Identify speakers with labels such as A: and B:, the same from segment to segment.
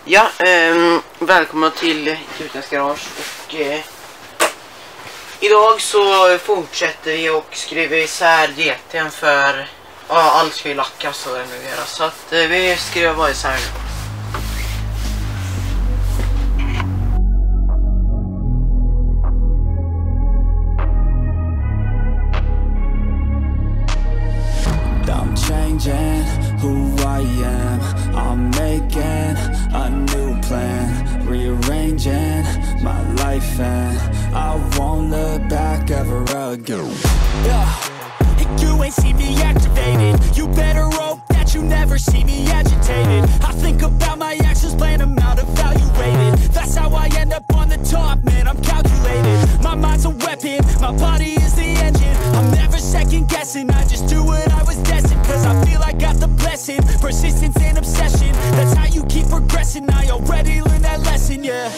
A: Ja, välkomna till Jutens garage och idag så fortsätter vi och skriver isär GT'n för allt ska ju lackas och renovera, så att vi skriver bara isär nu.
B: I'm changing who I am. I'm making a new plan, rearranging my life, and I won't look back ever again. You ain't see me activated. You better hope that you never see me agitated. I think about my actions, plan them out, evaluated. That's how I end up on the top, man, I'm calculated. My mind's a weapon, my body is the engine. I'm never second guessing, I just do what I was destined. Cause I feel I got the blessing, persistence and obsession. That's how you keep progressing, I already learned that lesson, yeah.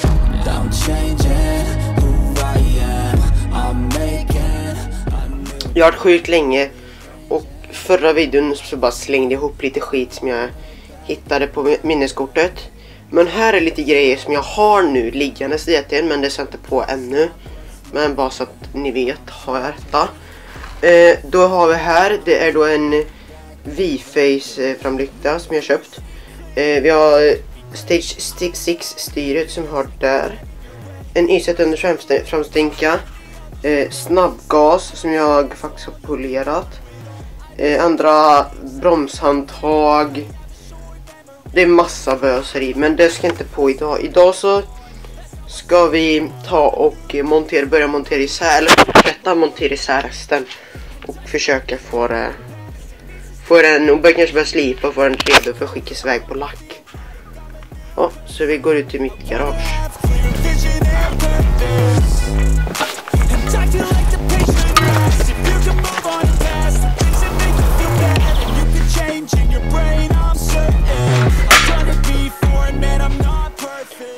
B: I'm changing who I am. I'm making a new...
A: Jag har varit sjukt länge och förra videon så bara slängde jag ihop lite skit som jag hittade på minneskortet. Men här är lite grejer som jag har nu liggandes i GT'n, men det ser inte på ännu. Men bara så att ni vet har jag detta. Då har vi här, det är då en V-face framlykta som jag köpt. Vi har Stage 6 styret som har där. En yset under framstänka. Snabbgas som jag faktiskt har polerat. Andra bromshandtag. Det är massa böser i, men det ska inte på idag. Idag så ska vi ta och börja montera isär, eller fortsätta montera isär resten. Och försöka få den, och kanske börja slipa och få den redo för att skickas iväg på lack. Ja, så vi går ut till mitt garage.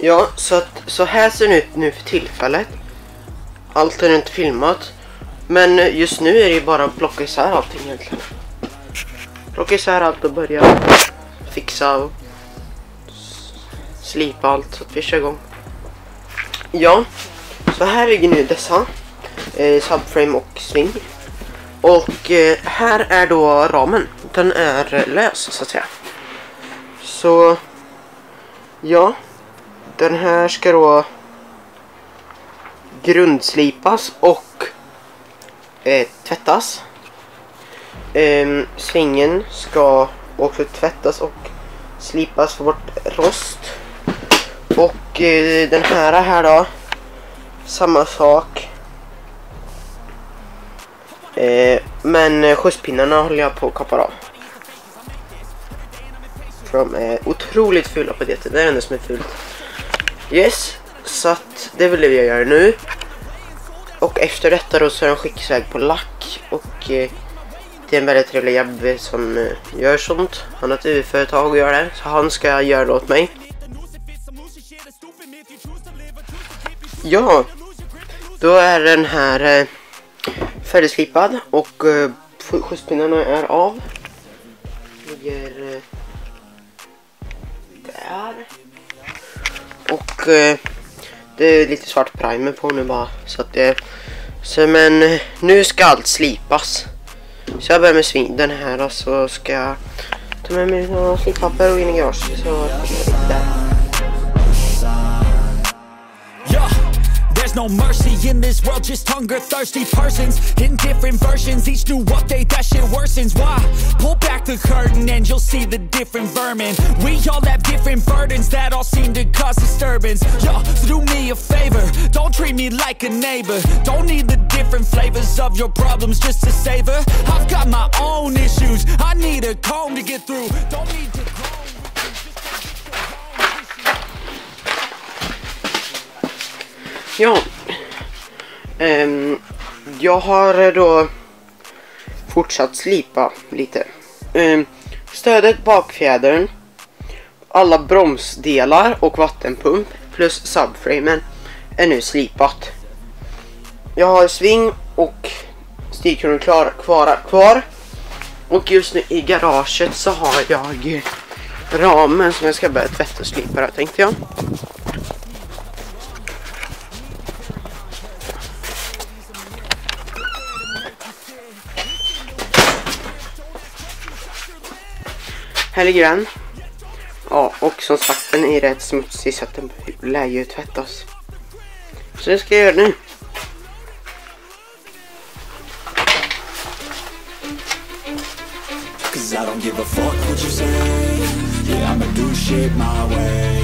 A: Ja, så här ser det ut nu för tillfället. Allt är inte filmat. Men just nu är det bara att plocka isär allting egentligen. Plocka isär allt och börja fixa och slipa allt så att vi kör igång. Ja, så här ligger nu dessa. Subframe och sving. Och här är då ramen. Den är lös så att säga. Så ja, den här ska då grundslipas och tvättas. Svingen ska också tvättas och slipas för bort rost. Och den här då, samma sak. Men skjutspinnarna håller jag på att kappa av. För de är otroligt fula på det. Det är det enda som är fult. Yes, så att det vill jag göra nu. Och efter detta då så är den skickas iväg på lack. Och det är en väldigt trevlig jävla som gör sånt. Han har ett UV-företag och gör det. Så han ska göra det åt mig. Ja, då är den här färdigslipad. Och skjutspinnarna är av. Ligger där. Och det är lite svart primer på nu bara. Så att det... Så, men nu ska allt slipas. Så jag börjar med den här och så ska jag ta med mig några slipapper och in i garage. Så där.
B: No mercy in this world, just hunger thirsty persons in different versions, each new update that shit worsens. Why? Pull back the curtain and you'll see the different vermin. We all have different burdens that all seem to cause disturbance. Yo, so do me a favor, don't treat me like a neighbor. Don't need the different flavors of your problems just to savor. I've got my own issues, I need a comb to get through. Don't need to
A: Ja, jag har då fortsatt slipa lite. Stödet, bakfjädern, alla bromsdelar och vattenpump plus subframen är nu slipat. Jag har sving och styrkronen kvar. Och just nu i garaget så har jag ramen som jag ska börja tvätta och slipa här, tänkte jag. Här ligger den. Ja, och som sagt den är rätt smutsig så att den lär ju tvättas. Så det ska jag göra nu.
B: Cause I don't give a fuck what you say. Yeah, I'ma do shit my way.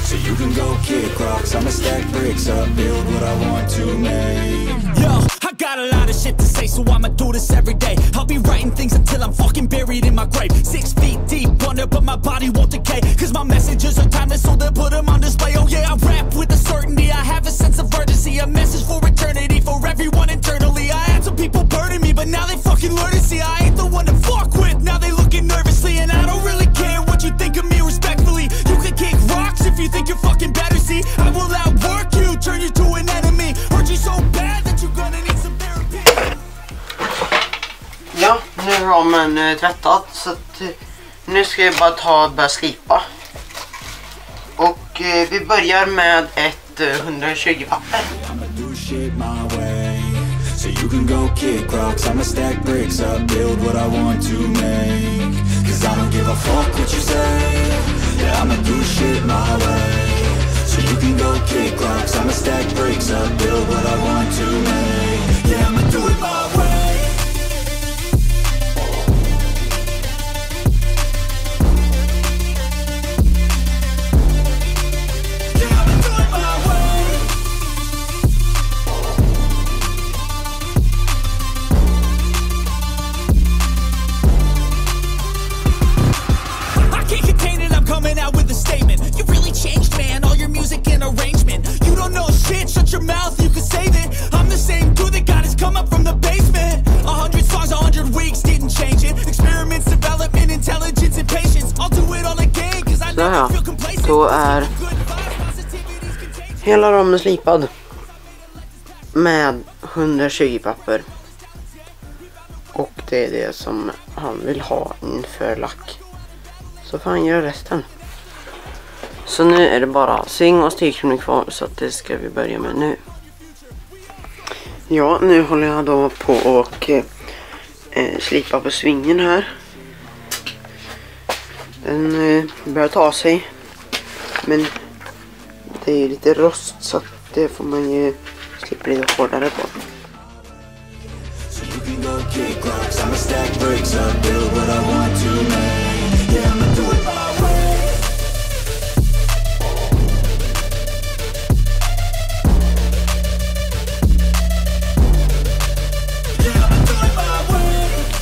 B: So you can go kick rocks, I'ma stack bricks up, build what I want to make. Yo, I got a lot of shit to say, so I'ma do this every day. I'll be writing things until I'm fucking buried in my grave. 6 feet deep under, but my body won't decay. Cause my messages are timeless, so they'll put them on display. Oh yeah, I rap with a certainty, I have a sense of urgency. A message for eternity, for everyone internally. I had some people burning me, but now they fucking learn to see I ain't the one to fuck with. Now they looking nervously, and I don't really care what you think of me respectfully. You can kick rocks if you think you're fucking better, see. I will outwork you, turn you to an enemy. Hurt you so bad that you're gonna need some therapy.
A: Ja, nu har ramen tvättat, så att nu ska jag bara börja slipa. Och vi börjar med ett 120 papper.
B: So you can go kick rocks, I'ma stack bricks up, build what I want to make. Cause I don't give a fuck what you say. Yeah, I'ma do shit my way. So you can go kick rocks, I'ma stack bricks up, build what I want to make. Yeah, I'ma do it my way.
C: Shut your mouth, you can save it. I'm the same dude that got his come up from the basement. 100 songs, 100 weeks, didn't change it. Experiments, development, intelligence and patience. I'll do it all again, cause I never feel complacent.
A: Då är hela ramen slipad med 120 papper. Och det är det som han vill ha inför lack. Så får han göra resten. Så nu är det bara sving och styrkronor kvar, så att det ska vi börja med nu. Ja, nu håller jag då på och slipa på svingen här. Den börjar ta sig, men det är lite rost, så att det får man ju slipa lite hårdare på.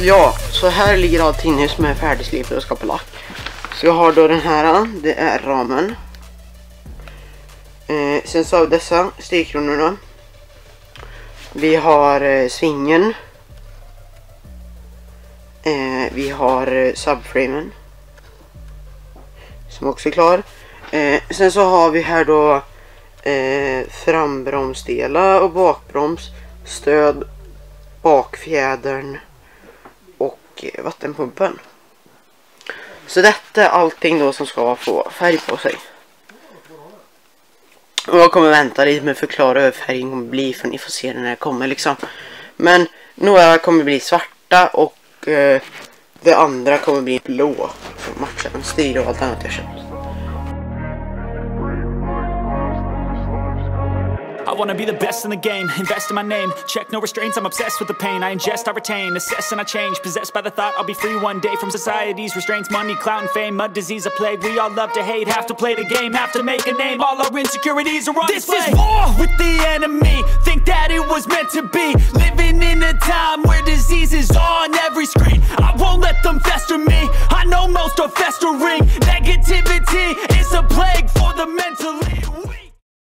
A: Ja, så här ligger allting nu som är färdigslipat och ska på lack. Så jag har då den här, det är ramen. Sen så har vi dessa styrkronorna. Vi har svingen. Vi har subframen, som också är klar. Sen så har vi här då frambromsdelar och bakbroms, stöd, bakfjädern och vattenpumpen. Så detta är allting då som ska få färg på sig. Och jag kommer vänta lite med att förklara hur färgen kommer bli, för ni får se när det kommer liksom. Men några kommer bli svarta och det andra kommer bli blå för matchen. Styr och allt annat jag köpt.
C: I wanna be the best in the game, invest in my name. Check no restraints, I'm obsessed with the pain. I ingest, I retain, assess and I change. Possessed by the thought I'll be free one day from society's restraints. Money, clout and fame, mud, disease, a plague. We all love to hate, have to play the game, have to make a name. All our insecurities are on display. This is war with the enemy, think that it was meant to be. Living in a time where disease is on every screen. I won't let them fester me, I know most are festering. Negativity is a plague for the mentally.